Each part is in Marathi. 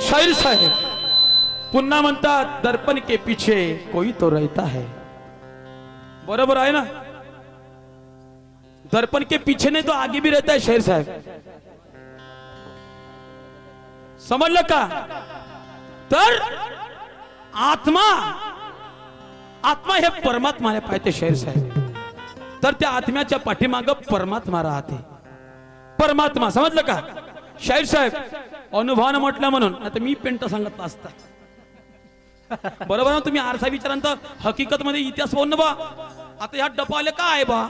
शाहीर साहेब पुन्हा म्हणतात दर्पण के पीछे कोई तो रहता है. बरोबर आहे ना. दर्पण के पीछे नहीं तो आगे भी रहता है शाहीर साहेब. समजलं का. तर आत्मा आत्मा हे परमात्माला पाहते शाहीर साहेब. तर त्या आत्म्याच्या पाठीमाग परमात्मा राहते. परमात्मा समजलं का शाहीर साहेब. अनुभवानं म्हटलं म्हणून आता मी पेंट सांगत असता. बरोबर ना. तुम्ही आरसा विचारांत हकीकत मध्ये इतिहास पाहून बा. आता ह्या डबाले काय आहे बा.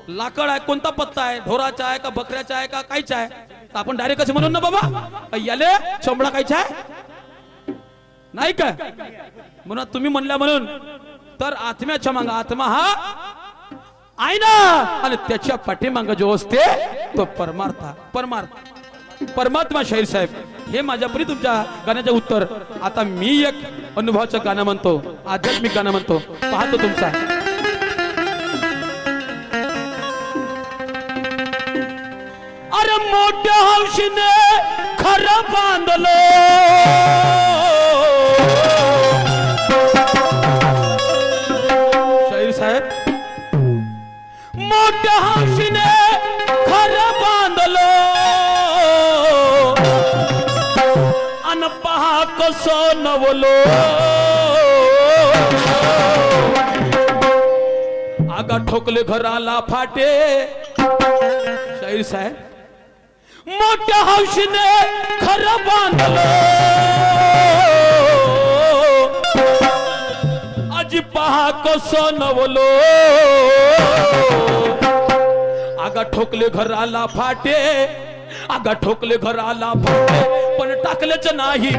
लाकड आहे. कोणता पत्ता आहे. ढोराचा आहे का बकऱ्याचा आहे का कायचा आहे. तर आपण डायरेक्ट कसं म्हणून ना बाबा याले चमडा कायचा आहे नाही का. म्हणून तुम्ही म्हणल्या म्हणून तर आत्म्याच्या माग आत्मा हा आहे ना. आणि त्याच्या पाठीमाग जो असते तो परमात्मा शाहीर साहेब. हे माझ्यापरी तुमच्या गाण्याचं उत्तर. आता मी एक अनुभवाचं गाणं म्हणतो. आध्यात्मिक गाणं म्हणतो. पाहतो तुमचा. अरे मोठ्या हौशीने खरं बांधलो शाहीर साहेब. मोठ्या हौशीने खरं बांधलो अन पहा कसं नवलो. आगा ठोकले घराला फाटे शाहीर साहेब. मोठ्या हौशीने खरं बांधलो आजी पहा कसं नवलो. आगा ठोकले घराला फाटे. आगा ठोकले घराला फाटे पण टाकलेच नाही.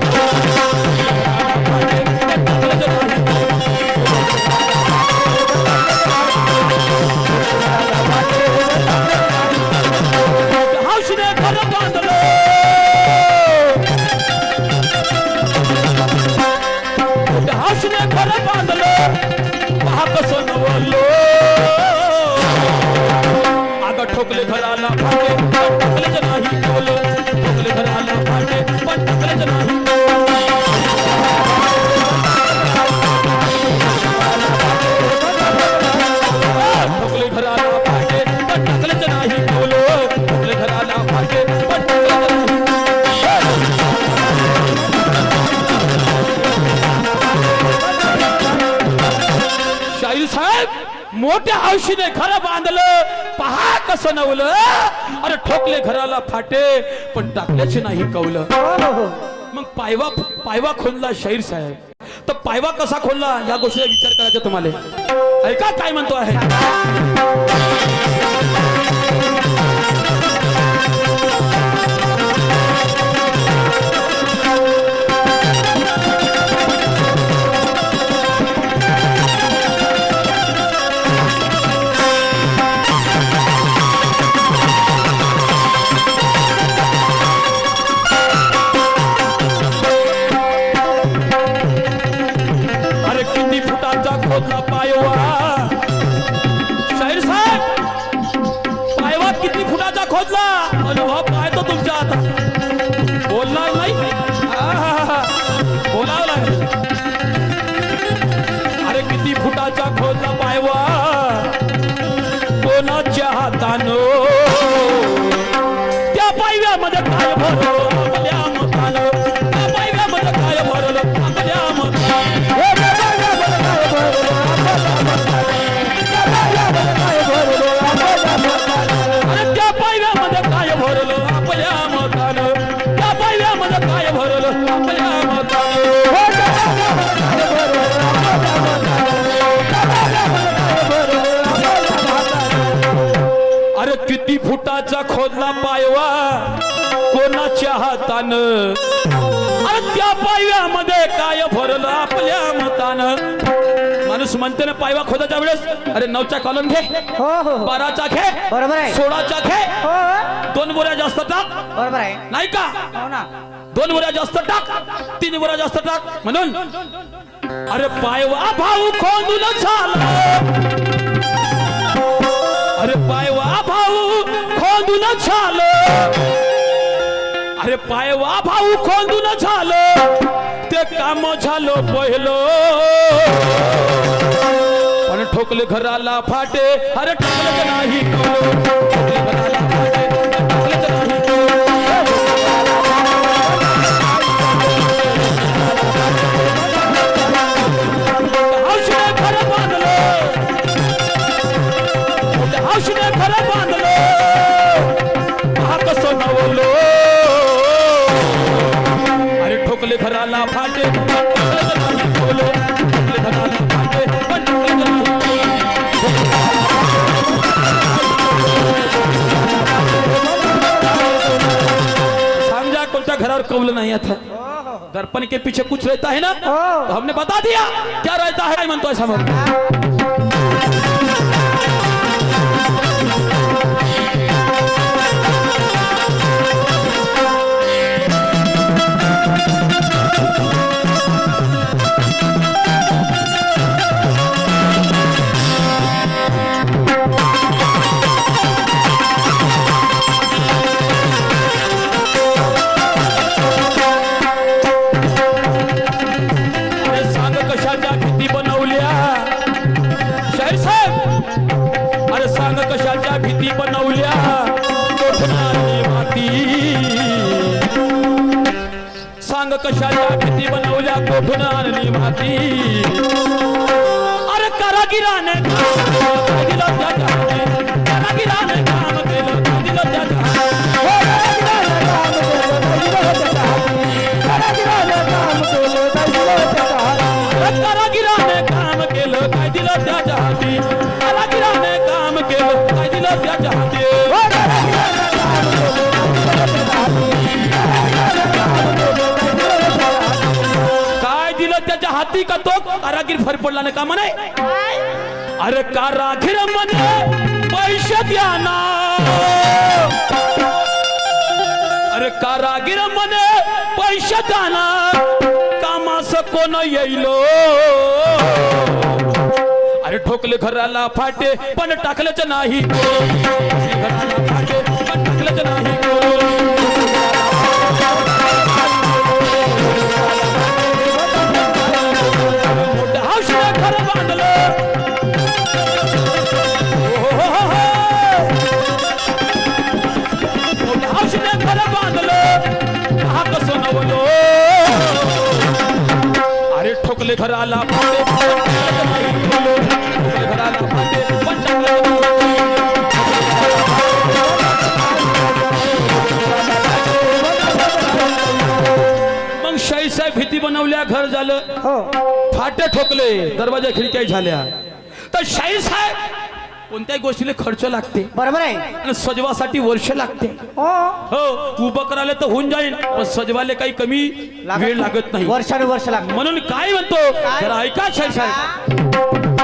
हौशीने खरं बांधलो हौशीने खरं बांधलो पहा कसं नवलो. आगा ठोकले घराला फाटे पण टाकलेच नाही. ठोकले घराला फाटे पण टाकलेच नाही. ठोकले घराला फाटे पण टाकलेच नाही. ठोकले घराला फाटे पण टाकलेच नाही. शाहीर साहेब मोठ्या हौशीने खरं बांधलं पहा कसं नवलं. अरे ठोकले घराला फाटे पण टाकल्याचे नाही कवलं. मग पायवा खोलला शाहीर साहेब. तर पायवा कसा खोलला या गोष्टीचा विचार करायचा तुम्हाला. ऐका काय म्हणतो आहे. शाहीर साहेब पायवा किती फुटाचा खोदला. अनुभव काय तो तुमच्या आता बोलणार नाही. बोलावं लागेल. अरे किती फुटाचा खोदला पायवा कोणाच्या हातानो. त्या पायव्यामध्ये काय भरलं आपल्या मतानं. त्या पायव्यामध्ये काय भरलं आपल्या मतानं. त्या पायव्यामध्ये काय भरलं आपल्या मतानं. त्या पायव्यामध्ये काय भरलं आपल्या मतानं. अरे किती फुटाचा खोदला पायवा कोणाच्या हातानं. अरे त्या पायव्यामध्ये काय भरलं आपल्या मतानं. माणूस म्हणते ना पायवा खोदाच्या वेळेस अरे 9चा कॉलम घे. 12चा घे. बरोबर आहे. 16चा घे. 2 बोऱ्या जास्त टाक. बरोबर आहे नाही का. 2 बोऱ्या जास्त टाक. 3 बोऱ्या जास्त टाक म्हणून. अरे पायवा भाऊ खोदून झाला. अरे पायवा भाऊ खोदून झालं. अरे पायवा भाऊ खोंदून झालं ते काम झालं पहिलं पण ठोकले घराला फाटे अरे ठोकले नाही ठोकले घराला फाटे ठोकले नाही हौशने घर बांधलं हौशने घर बांधलं हा कसं नवलो अरे ठोकले घराला फाटे ठोकले घराला फाटे पण ठोकले समझा कोणत्या घरावर कौल नहीं था दर्पण के पीछे कुछ रहता है ना तो हमने बता दिया क्या रहता है मन तो समझ कशाच्या भीती बनवल्या कोठून आणली माती अरे कारागिराने काय दिलं त्याच्या हाती कारागिराने काम केलं काय दिलं त्याच्या कारागिराने काम केलं काय दिलं त्याच्या हाती कारागिराने काम केलं काय दिलं त्याच्या हाती त्याच्या हाती का तो कारागीर फर पडला नाही का म्हणे अरे कारागीर म्हणे पैसे द्या ना अरे कारागीर म्हणे पैसे द्या ना कामास कोण येईलो अरे ठोकले घराला फाटे पण टाकलेच नाही घराला फाटे पण टाकलेच नाही घर बांधलं हौशने घर बांधलं हा कसं नवलो अरे ठोकले घराला फाटे ठोकले घराला फाटे मग शाही साहेब भीती बनवल्या घर झालं फाटे ठोकले दरवाजा खिडक्या झाल्या तर शाहीर साहेब कोणत्याही गोष्टीला खर्च लागते बरोबर आहे आणि सजवासाठी वर्ष लागते हो उभं करायला तर होऊन जाईल पण सजवायला काही कमी वेळ लागत नाही वर्षानुवर्ष लागते म्हणून काय म्हणतो जरा ऐका शाहीर साहेब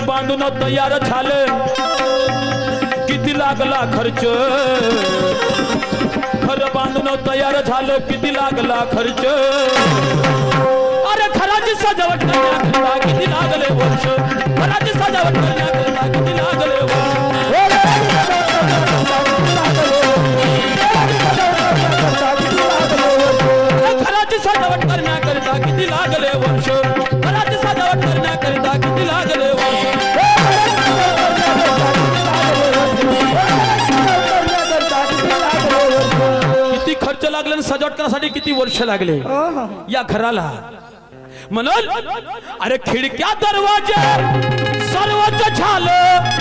बांधून तयार झाले किती लागला खर्च घर बांधून तयार झालं किती लागला खर्च अरे घराची सजावट करण्याकरता किती लागले वर्ष घराची सजावट करण्याकरता किती लागले घराची सजावट करण्याकरता किती लागले वर्ष घराची सजावट करण्याकरता किती लागले किती खर्च लागले सजावट करण्यासाठी किती वर्ष लागले या घराला म्हणून अरे खिडक्या दरवाजे सर्वच झालं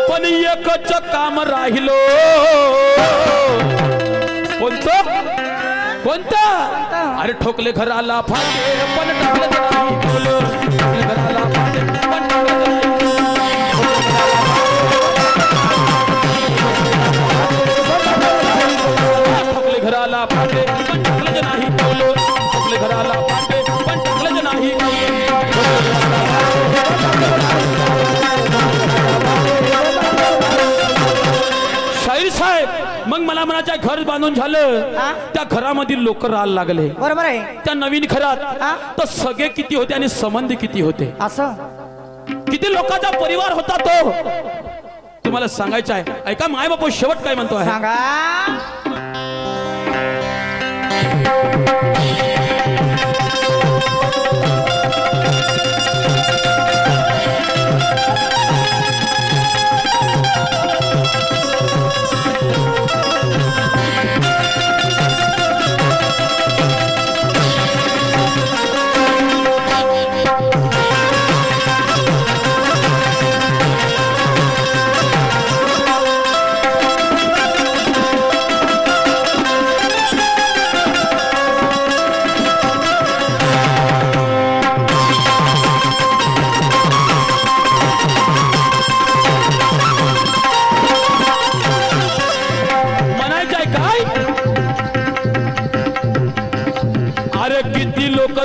पण एकच काम राहिलो कोणतं अरे ठोकले घराला फाटे पण टाकलं नाही घराला फाटे पण टाकलं नाही फाटे पण टाकलं नाही कौल ठोकले घराला फाटे पण टाकलं नाही शाहीर साहेब मग मला म्हणायचं घर बांधून झालं त्या घरामधील लोक राहायला लागले बरोबर आहे त्या नवीन घरात तर सगळे किती होते आणि संबंध किती होते असं किती लोकांचा परिवार होता तो तुम्हाला सांगायचं आहे ऐका माय बापू शेवट काय म्हणतो आहे सांगा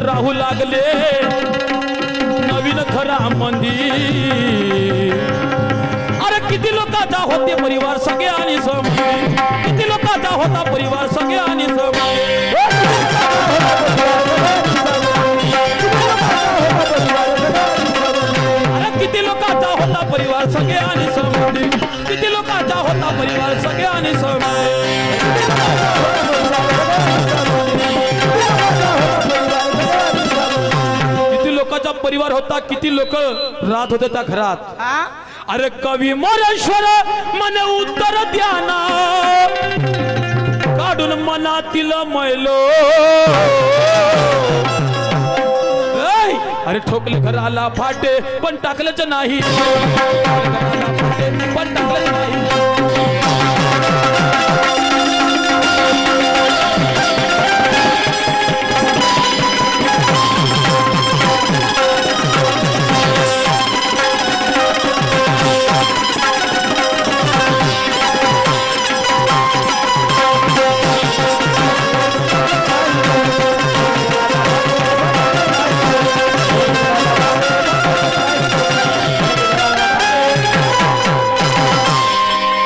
राहू लागले नवीन घरामध्ये अरे किती लोकांचा होते परिवार सगळे आणि समोर किती लोकांचा होता परिवार सगळे आणि अरे किती लोकांचा होता परिवार सगळे आणि समोर किती लोकांचा होता परिवार सगळे आणि परिवार होता किती लोक राहत होते त्या घरात अरे कवी मोरेश्वर मन उत्तर द्याना काढून मनातील मैलो अरे ठोकले घराला फाटे पण टाकलंच नाही